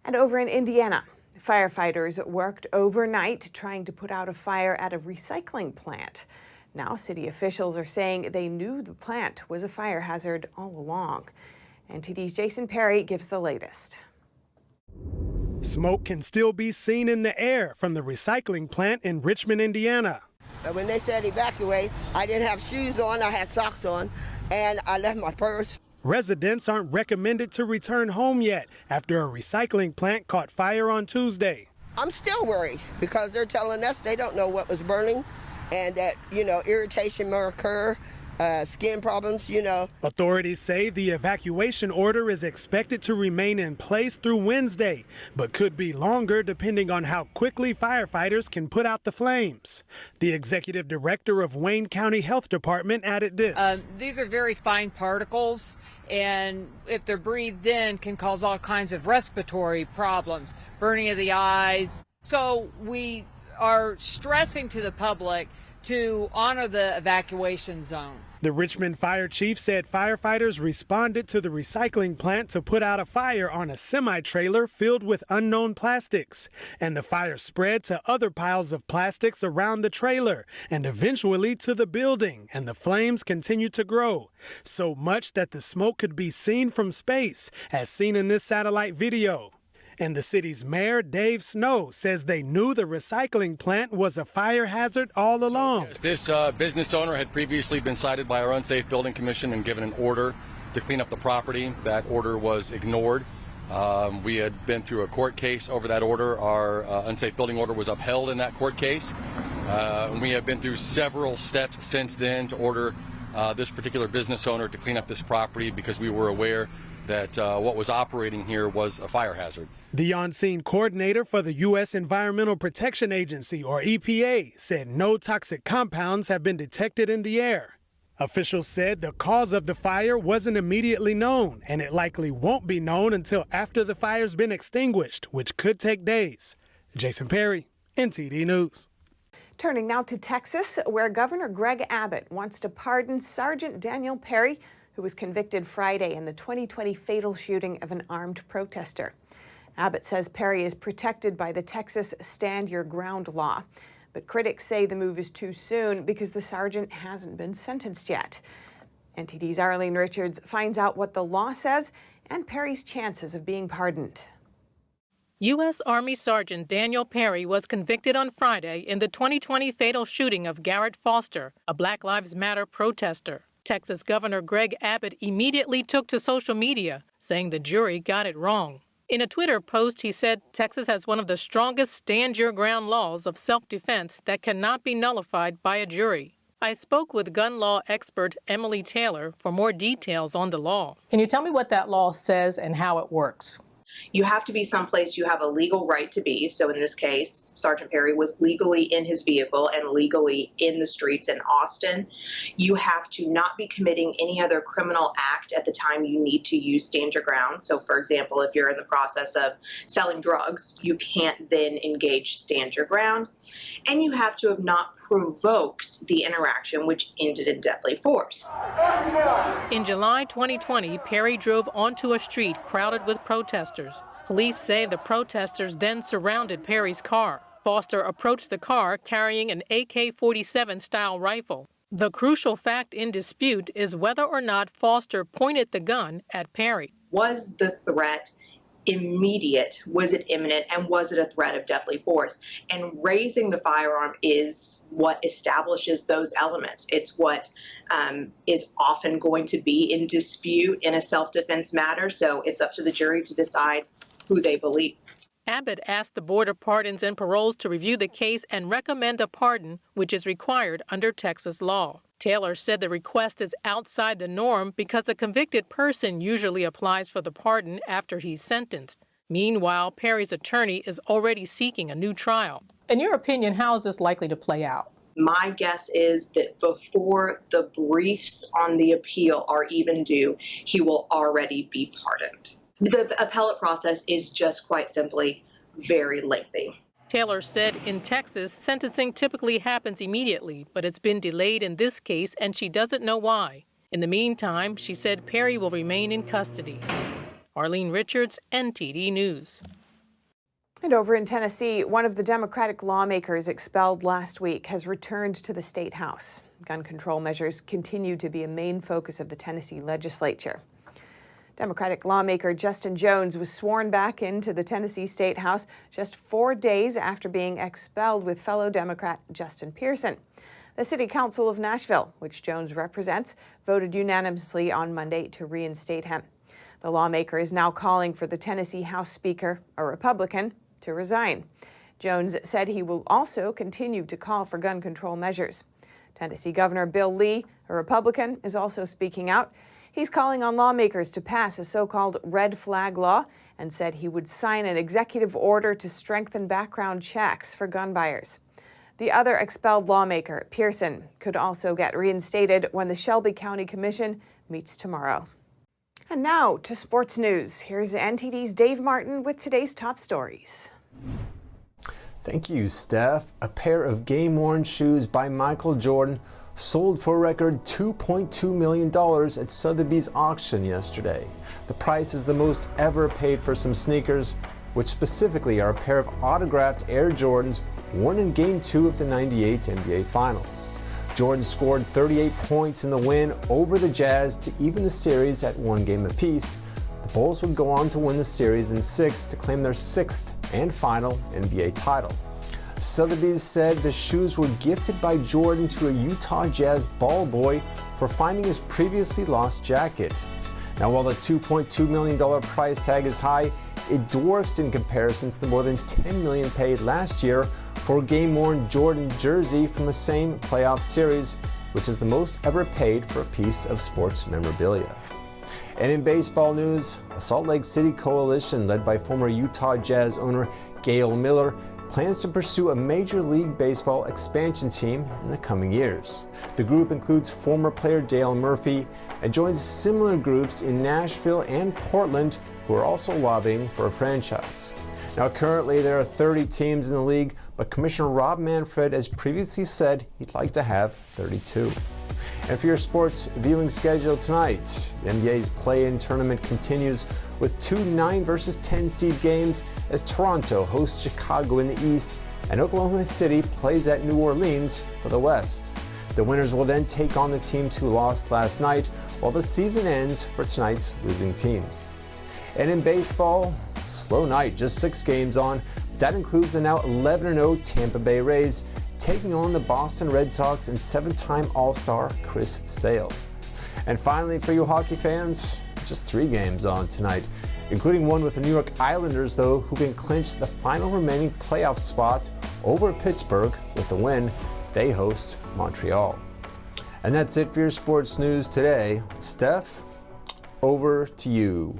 And over in Indiana, firefighters worked overnight trying to put out a fire at a recycling plant. Now city officials are saying they knew the plant was a fire hazard all along. NTD's Jason Perry gives the latest. Smoke can still be seen in the air from the recycling plant in Richmond, Indiana. When they said evacuate, I didn't have shoes on, I had socks on, and I left my purse. Residents aren't recommended to return home yet after a recycling plant caught fire on Tuesday. I'm still worried because they're telling us they don't know what was burning and that, irritation may occur, skin problems, Authorities say the evacuation order is expected to remain in place through Wednesday, but could be longer depending on how quickly firefighters can put out the flames. The executive director of Wayne County Health Department added this. These are very fine particles, and if they're breathed in, can cause all kinds of respiratory problems, burning of the eyes. So we are stressing to the public to honor the evacuation zone. The Richmond fire chief said firefighters responded to the recycling plant to put out a fire on a semi-trailer filled with unknown plastics. And the fire spread to other piles of plastics around the trailer and eventually to the building, and the flames continued to grow. So much that the smoke could be seen from space, as seen in this satellite video. And the city's mayor, Dave Snow, says they knew the recycling plant was a fire hazard all along. Yes, this business owner had previously been cited by our Unsafe Building Commission and given an order to clean up the property. That order was ignored. We had been through a court case over that order. Our unsafe building order was upheld in that court case. We have been through several steps since then to order this particular business owner to clean up this property because we were aware that what was operating here was a fire hazard. The on-scene coordinator for the U.S. Environmental Protection Agency, or EPA, said no toxic compounds have been detected in the air. Officials said the cause of the fire wasn't immediately known, and it likely won't be known until after the fire's been extinguished, which could take days. Jason Perry, NTD News. Turning now to Texas, where Governor Greg Abbott wants to pardon Sergeant Daniel Perry, who was convicted Friday in the 2020 fatal shooting of an armed protester. Abbott says Perry is protected by the Texas Stand Your Ground law, but critics say the move is too soon because the sergeant hasn't been sentenced yet. NTD's Arleen Richards finds out what the law says and Perry's chances of being pardoned. U.S. Army Sergeant Daniel Perry was convicted on Friday in the 2020 fatal shooting of Garrett Foster, a Black Lives Matter protester. Texas Governor Greg Abbott immediately took to social media, saying the jury got it wrong. In a Twitter post, he said Texas has one of the strongest stand-your-ground laws of self-defense that cannot be nullified by a jury. I spoke with gun law expert Emily Taylor for more details on the law. Can you tell me what that law says and how it works? You have to be someplace you have a legal right to be. So in this case, Sergeant Perry was legally in his vehicle and legally in the streets in Austin. You have to not be committing any other criminal act at the time you need to use stand your ground. So for example, if you're in the process of selling drugs, you can't then engage stand your ground. And you have to have not provoked the interaction, which ended in deadly force. In July 2020, Perry drove onto a street crowded with protesters. Police say the protesters then surrounded Perry's car. Foster approached the car carrying an AK-47 style rifle. The crucial fact in dispute is whether or not Foster pointed the gun at Perry. Was the threat immediate? Was it imminent? And was it a threat of deadly force? And raising the firearm is what establishes those elements. It's what is often going to be in dispute in a self-defense matter. So it's up to the jury to decide who they believe. Abbott asked the Board of Pardons and Paroles to review the case and recommend a pardon, which is required under Texas law. Taylor said the request is outside the norm because the convicted person usually applies for the pardon after he's sentenced. Meanwhile, Perry's attorney is already seeking a new trial. In your opinion, how is this likely to play out? My guess is that before the briefs on the appeal are even due, he will already be pardoned. The appellate process is just quite simply very lengthy. Taylor said in Texas, sentencing typically happens immediately, but it's been delayed in this case and she doesn't know why. In the meantime, she said Perry will remain in custody. Arleen Richards, NTD News. And over in Tennessee, one of the Democratic lawmakers expelled last week has returned to the state house. Gun control measures continue to be a main focus of the Tennessee legislature. Democratic lawmaker Justin Jones was sworn back into the Tennessee State House just 4 days after being expelled with fellow Democrat Justin Pearson. The City Council of Nashville, which Jones represents, voted unanimously on Monday to reinstate him. The lawmaker is now calling for the Tennessee House Speaker, a Republican, to resign. Jones said he will also continue to call for gun control measures. Tennessee Governor Bill Lee, a Republican, is also speaking out. He's calling on lawmakers to pass a so-called red flag law and said he would sign an executive order to strengthen background checks for gun buyers. The other expelled lawmaker, Pearson, could also get reinstated when the Shelby County Commission meets tomorrow. And now to sports news. Here's NTD's Dave Martin with today's top stories. Thank you, Steph. A pair of game-worn shoes by Michael Jordan sold for a record $2.2 million at Sotheby's auction yesterday. The price is the most ever paid for some sneakers, which specifically are a pair of autographed Air Jordans worn in Game 2 of the '98 NBA Finals. Jordan scored 38 points in the win over the Jazz to even the series at 1 game apiece. The Bulls would go on to win the series in 6 to claim their 6th and final NBA title. Sotheby's said the shoes were gifted by Jordan to a Utah Jazz ball boy for finding his previously lost jacket. Now, while the $2.2 million price tag is high, it dwarfs in comparison to the more than $10 million paid last year for a game-worn Jordan jersey from the same playoff series, which is the most ever paid for a piece of sports memorabilia. And in baseball news, a Salt Lake City coalition led by former Utah Jazz owner Gail Miller plans to pursue a Major League Baseball expansion team in the coming years. The group includes former player Dale Murphy and joins similar groups in Nashville and Portland who are also lobbying for a franchise. Now, currently there are 30 teams in the league, but Commissioner Rob Manfred has previously said he'd like to have 32. And for your sports viewing schedule tonight, the NBA's play-in tournament continues with 2 9 versus 10 seed games as Toronto hosts Chicago in the East and Oklahoma City plays at New Orleans for the West. The winners will then take on the teams who lost last night while the season ends for tonight's losing teams. And in baseball, slow night, just 6 games on. That includes the now 11-0 Tampa Bay Rays taking on the Boston Red Sox and 7-time All-Star Chris Sale. And finally, for you hockey fans, just 3 games on tonight, including one with the New York Islanders, though, who can clinch the final remaining playoff spot over Pittsburgh with the win. They host Montreal. And that's it for your sports news today. Steph, over to you.